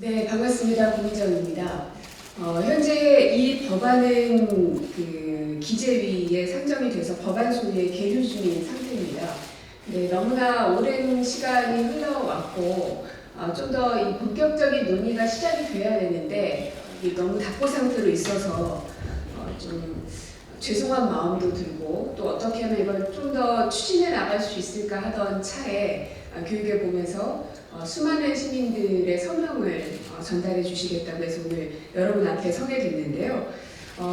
네, 반갑습니다. 고민정입니다. 현재 이 법안은 기재위에 상정이 돼서 법안 소위에 계류 중인 상태입니다. 네, 너무나 오랜 시간이 흘러왔고 좀 더 이 본격적인 논의가 시작이 돼야 되는데 너무 답보 상태로 있어서 좀 죄송한 마음도 들고 또 어떻게 하면 이걸 좀 더 추진해 나갈 수 있을까 하던 차에 교육에 보면서 수많은 시민들의 서명을 전달해 주시겠다고 해서 오늘 여러분 앞에 서게 됐는데요.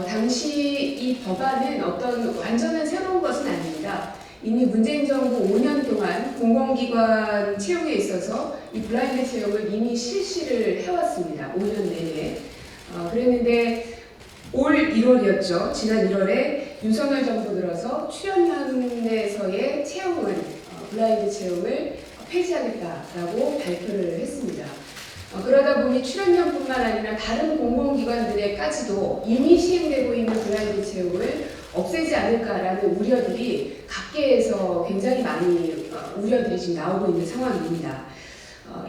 당시 이 법안은 어떤 완전한 새로운 것은 아닙니다. 이미 문재인 정부 5년 동안 공공기관 채용에 있어서 이 블라인드 채용을 이미 실시를 해왔습니다. 5년 내내. 그랬는데 올 1월이었죠. 지난 1월에 윤석열 정부 들어서 출연연에서의 채용을 블라인드 채용을 폐지하겠다라고 발표를 했습니다. 그러다 보니 출연연뿐만 아니라 다른 공공기관들에까지도 이미 시행되고 있는 블라인드 채용을 없애지 않을까라는 우려들이 각계에서 굉장히 많이 우려들이 지금 나오고 있는 상황입니다.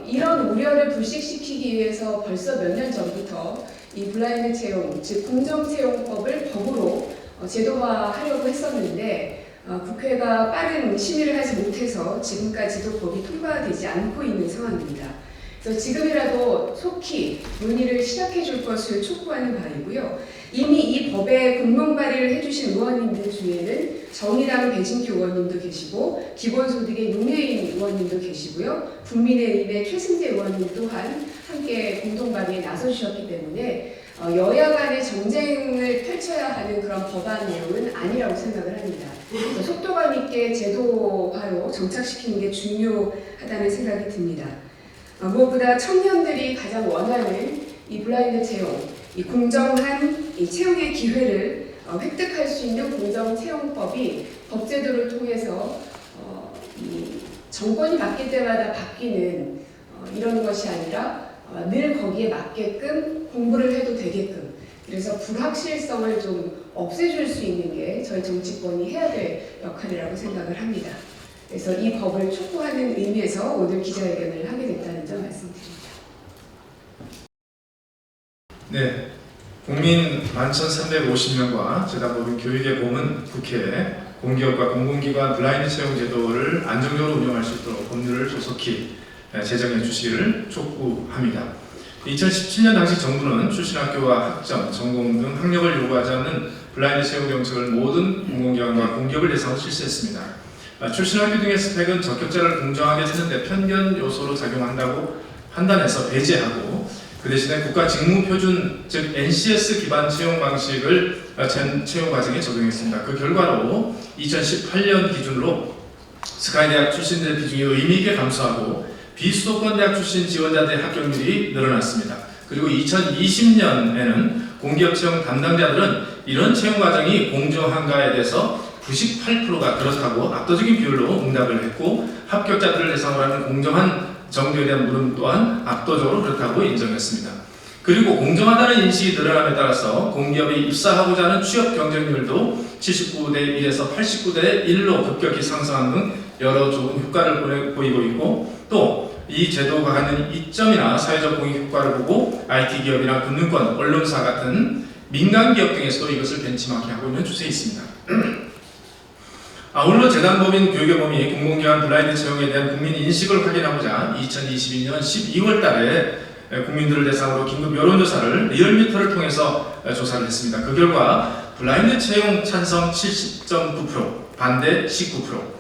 이런 우려를 불식시키기 위해서 벌써 몇 년 전부터 이 블라인드 채용, 즉 공정채용법을 법으로 제도화하려고 했었는데 국회가 빠른 심의를 하지 못해서 지금까지도 법이 통과되지 않고 있는 상황입니다. 그래서 지금이라도 속히 논의를 시작해 줄 것을 촉구하는 바이고요. 이미 이 법에 공동 발의를 해주신 의원님들 중에는 정의당 배진규 의원님도 계시고 기본소득의 윤혜인 의원님도 계시고요. 국민의힘의 최승재 의원님 또한 함께 공동 발의에 나서주셨기 때문에 여야 간의 정쟁을 펼쳐야 하는 그런 법안 내용은 아니라고 생각을 합니다. 그래서 속도감 있게 제도화로 정착시키는 게 중요하다는 생각이 듭니다. 무엇보다 청년들이 가장 원하는 이 블라인드 채용, 이 공정한 이 채용의 기회를 획득할 수 있는 공정채용법이 법제도를 통해서 이 정권이 바뀔 때마다 바뀌는 이런 것이 아니라 늘 거기에 맞게끔 공부를 해도 되게끔, 그래서 불확실성을 좀 없애줄 수 있는 게 저희 정치권이 해야 될 역할이라고 생각을 합니다. 그래서 이 법을 촉구하는 의미에서 오늘 기자회견을 하게 됐다는 점 말씀드립니다. 네, 국민 11,350명과 재단법인 교육의 봄은 국회에 공기업과 공공기관 블라인드 채용 제도를 안정적으로 운영할 수 있도록 법률을 조속히 제정해 주시기를 촉구합니다. 2017년 당시 정부는 출신 학교와 학점, 전공 등 학력을 요구하지 않는 블라인드 채용 정책을 모든 공공기관과 공기업을 대상으로 실시했습니다. 출신 학교 등의 스펙은 적격자를 공정하게 세는데 편견 요소로 작용한다고 판단해서 배제하고 그 대신에 국가 직무표준 즉 NCS 기반 채용 방식을 채용 과정에 적용했습니다. 그 결과로 2018년 기준으로 스카이대학 출신들의 비중이 의미 있게 감소하고 비수도권 대학 출신 지원자들의 합격률이 늘어났습니다. 그리고 2020년에는 공기업 채용 담당자들은 이런 채용 과정이 공정한가에 대해서 98%가 그렇다고 압도적인 비율로 응답을 했고 합격자들을 대상으로 하는 공정한 정도에 대한 물음 또한 압도적으로 그렇다고 인정했습니다. 그리고 공정하다는 인식이 늘어남에 따라서 공기업이 입사하고자 하는 취업 경쟁률도 79대 1에서 89대 1로 급격히 상승한 등 여러 좋은 효과를 보이고 있고 또 이 제도가 갖는 이점이나 사회적 공익 효과를 보고 IT 기업이나 금융권, 언론사 같은 민간 기업 등에서도 이것을 벤치마킹하고 있는 추세에 있습니다. 아울러 재단법인 교육의범이 공공기관 블라인드 채용에 대한 국민 인식을 확인하고자 2022년 12월 달에 국민들을 대상으로 긴급 여론조사를 리얼미터를 통해서 조사를 했습니다. 그 결과 블라인드 채용 찬성 70.9%, 반대 19%,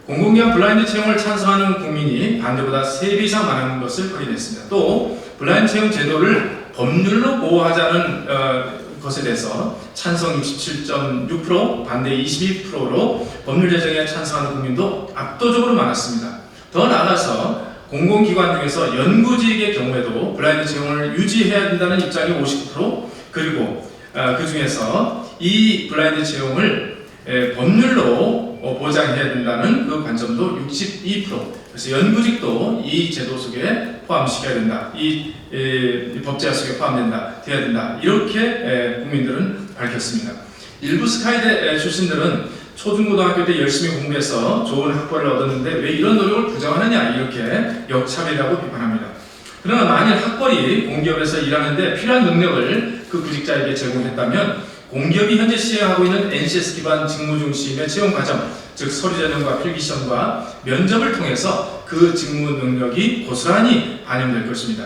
공공기관 블라인드 채용을 찬성하는 국민이 반대보다 3배 이상 많은 것을 확인했습니다. 또 블라인드 채용 제도를 법률로 보호하자는 것에 대해서 찬성 67.6%, 반대 22%로 법률 제정에 찬성하는 국민도 압도적으로 많았습니다. 더 나아가서 공공기관 중에서 연구직의 경우에도 블라인드 채용을 유지해야 된다는 입장이 59%, 그리고 그 중에서 이 블라인드 채용을 법률로 보장해야 된다는 그 관점도 62%. 그래서 연구직도 이 제도 속에 포함시켜야 된다. 이 법제화 속에 돼야 된다. 이렇게 국민들은 밝혔습니다. 일부 스카이대 출신들은 초중고등학교 때 열심히 공부해서 좋은 학벌을 얻었는데 왜 이런 노력을 부정하느냐 이렇게 역차별이라고 비판합니다. 그러나 만일 학벌이 공기업에서 일하는데 필요한 능력을 그 구직자에게 제공했다면 공기업이 현재 시행하고 있는 NCS 기반 직무 중심의 채용 과정, 즉 서류 전형과 필기시험과 면접을 통해서 그 직무 능력이 고스란히 반영될 것입니다.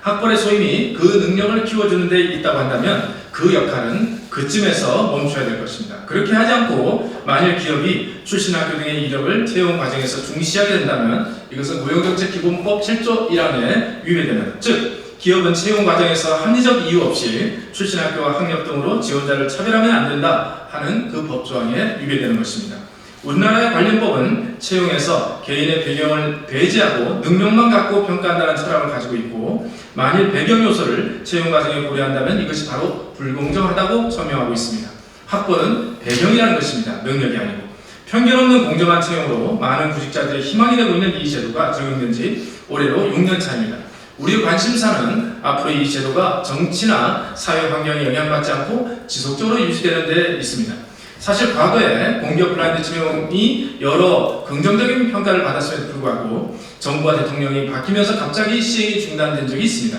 학벌의 소임이 그 능력을 키워주는 데 있다고 한다면 그 역할은 그쯤에서 멈춰야 될 것입니다. 그렇게 하지 않고 만일 기업이 출신 학교 등의 이력을 채용 과정에서 중시하게 된다면 이것은 고용정책기본법 7조 1항에 위배되는, 즉 기업은 채용 과정에서 합리적 이유 없이 출신 학교와 학력 등으로 지원자를 차별하면 안 된다 하는 그 법조항에 위배되는 것입니다. 우리나라의 관련법은 채용에서 개인의 배경을 배제하고 능력만 갖고 평가한다는 철학을 가지고 있고, 만일 배경 요소를 채용 과정에 고려한다면 이것이 바로 불공정하다고 설명하고 있습니다. 학벌은 배경이라는 것입니다. 능력이 아니고. 편견 없는 공정한 채용으로 많은 구직자들의 희망이 되고 있는 이 제도가 적용된 지 올해로 6년 차입니다. 우리의 관심사는 앞으로 이 제도가 정치나 사회 환경에 영향받지 않고 지속적으로 유지되는 데 있습니다. 사실 과거에 공기업 블라인드 채용이 여러 긍정적인 평가를 받았음에도 불구하고 정부와 대통령이 바뀌면서 갑자기 시행이 중단된 적이 있습니다.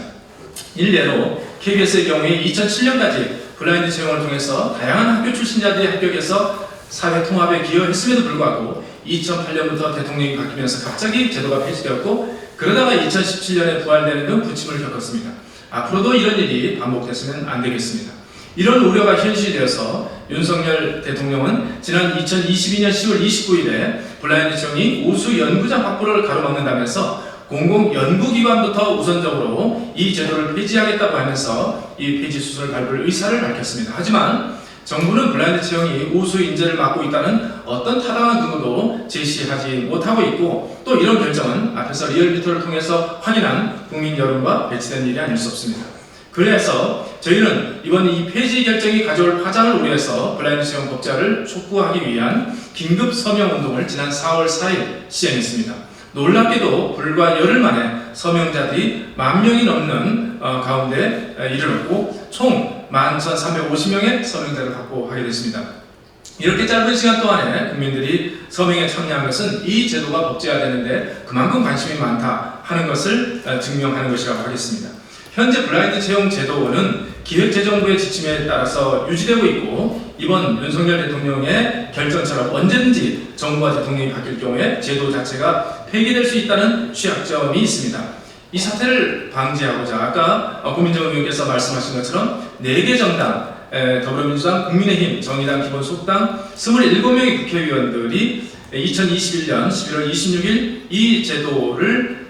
일례로 KBS의 경우에 2007년까지 블라인드 채용을 통해서 다양한 학교 출신자들이 합격해서 사회 통합에 기여했음에도 불구하고 2008년부터 대통령이 바뀌면서 갑자기 제도가 폐지되었고, 그러다가 2017년에 부활되는 등 부침을 겪었습니다. 앞으로도 이런 일이 반복됐으면 안 되겠습니다. 이런 우려가 현실이 되어서 윤석열 대통령은 지난 2022년 10월 29일에 블라인드 채용이 우수 연구자 확보를 가로막는다면서 공공연구기관부터 우선적으로 이 제도를 폐지하겠다고 하면서 이 폐지 수순을 밟을 의사를 밝혔습니다. 하지만 정부는 블라인드 채용이 우수 인재를 막고 있다는 어떤 타당한 근거도 제시하지 못하고 있고, 또 이런 결정은 앞에서 리얼미터를 통해서 확인한 국민 여론과 배치된 일이 아닐 수 없습니다. 그래서 저희는 이번 이 폐지 결정이 가져올 파장을 우려해서 블라인드 채용 법제화를 촉구하기 위한 긴급 서명 운동을 지난 4월 4일 시행했습니다. 놀랍게도 불과 열흘 만에 서명자들이 10,000명이 넘는 가운데 이르렀고 총 11,350명의 서명자를 확보하게 됐습니다. 이렇게 짧은 시간 동안에 국민들이 서명에 참여한 것은 이 제도가 법제화되는데 그만큼 관심이 많다 하는 것을 증명하는 것이라고 하겠습니다. 현재 블라인드 채용 제도는 기획재정부의 지침에 따라서 유지되고 있고, 이번 윤석열 대통령의 결정처럼 언제든지 정부와 대통령이 바뀔 경우에 제도 자체가 폐기될 수 있다는 취약점이 있습니다. 이 사태를 방지하고자 아까 고민정 의원께서 말씀하신 것처럼 4개 정당, 더불어민주당, 국민의힘, 정의당, 기본소득당 27명의 국회의원들이 2021년 11월 26일 이 제도를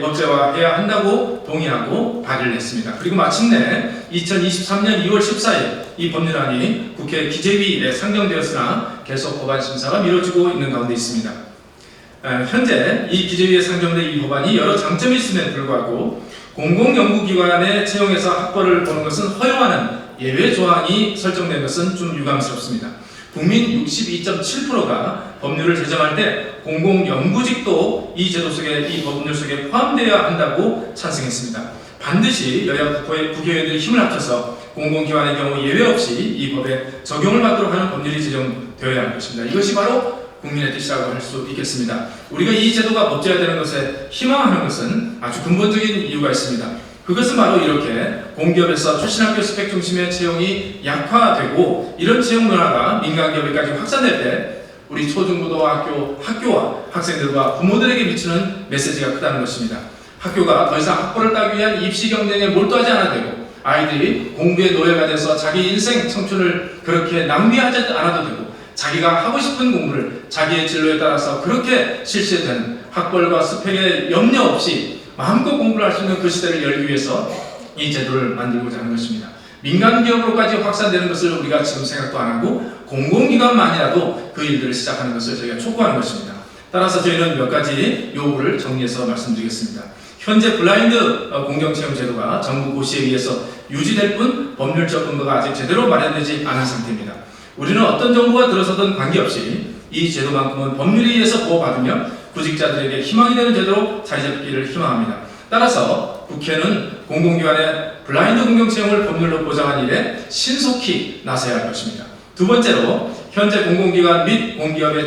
법제화해야 한다고 동의하고 발의를 했습니다. 그리고 마침내 2023년 2월 14일 이 법률안이 국회 기재위에 상정되었으나 계속 법안 심사가 미뤄지고 있는 가운데 있습니다. 현재 이 기재위에 상정된 이 법안이 여러 장점이 있음에도 불구하고 공공연구기관의 채용에서 학벌을 보는 것은 허용하는 예외 조항이 설정된 것은 좀 유감스럽습니다. 국민 62.7%가 법률을 제정할 때 공공연구직도 이 제도 속에, 이 법률 속에 포함되어야 한다고 찬성했습니다. 반드시 여야 국회의원들이 힘을 합쳐서 공공기관의 경우 예외 없이 이 법에 적용을 받도록 하는 법률이 제정되어야 할 것입니다. 이것이 바로 국민의 뜻이라고 할 수 있겠습니다. 우리가 이 제도가 법제화되는 것에 희망하는 것은 아주 근본적인 이유가 있습니다. 그것은 바로 이렇게 공기업에서 출신학교 스펙 중심의 채용이 약화되고 이런 채용 문화가 민간기업에까지 확산될 때 우리 초중고등학교 학교와 학생들과 부모들에게 미치는 메시지가 크다는 것입니다. 학교가 더 이상 학벌을 따기 위한 입시 경쟁에 몰두하지 않아도 되고, 아이들이 공부에 노예가 돼서 자기 인생 청춘을 그렇게 낭비하지 않아도 되고, 자기가 하고 싶은 공부를 자기의 진로에 따라서 그렇게 실시되는 학벌과 스펙에 염려 없이 마음껏 공부를 할 수 있는 그 시대를 열기 위해서 이 제도를 만들고자 하는 것입니다. 민간 기업으로까지 확산되는 것을 우리가 지금 생각도 안 하고 공공기관만이라도 그 일들을 시작하는 것을 저희가 촉구하는 것입니다. 따라서 저희는 몇 가지 요구를 정리해서 말씀드리겠습니다. 현재 블라인드 공정채용 제도가 정부 고시에 의해서 유지될 뿐 법률적 근거가 아직 제대로 마련되지 않은 상태입니다. 우리는 어떤 정부가 들어서든 관계없이 이 제도만큼은 법률에 의해서 보호받으며 구직자들에게 희망이 되는 제도로 자리잡기를 희망합니다. 따라서 국회는 공공기관의 블라인드 공정채용을 법률로 보장한 일에 신속히 나서야 할 것입니다. 두 번째로 현재 공공기관 및 공기업의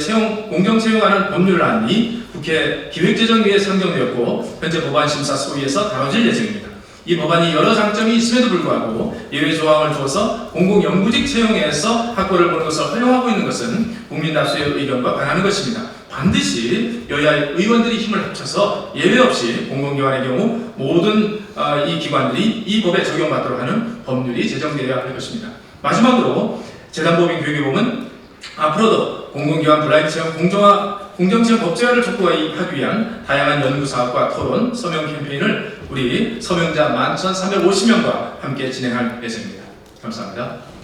공정 채용하는 법률안이 국회 기획재정위에 상정되었고 현재 법안 심사 소위에서 다뤄질 예정입니다. 이 법안이 여러 장점이 있음에도 불구하고 예외 조항을 두어서 공공연구직 채용에서 확보를 보는 것을 허용하고 있는 것은 국민 다수의 의견과 반하는 것입니다. 반드시 여야 의원들이 힘을 합쳐서 예외 없이 공공기관의 경우 모든 이 기관들이 이 법에 적용받도록 하는 법률이 제정되어야 할 것입니다. 마지막으로 재단법인 교육개범은 앞으로도 공공기관 블라인드 채용 공정채용 법제화를 촉구하기 위한 다양한 연구사업과 토론, 서명 캠페인을 우리 서명자 11,350명과 함께 진행할 예정입니다. 감사합니다.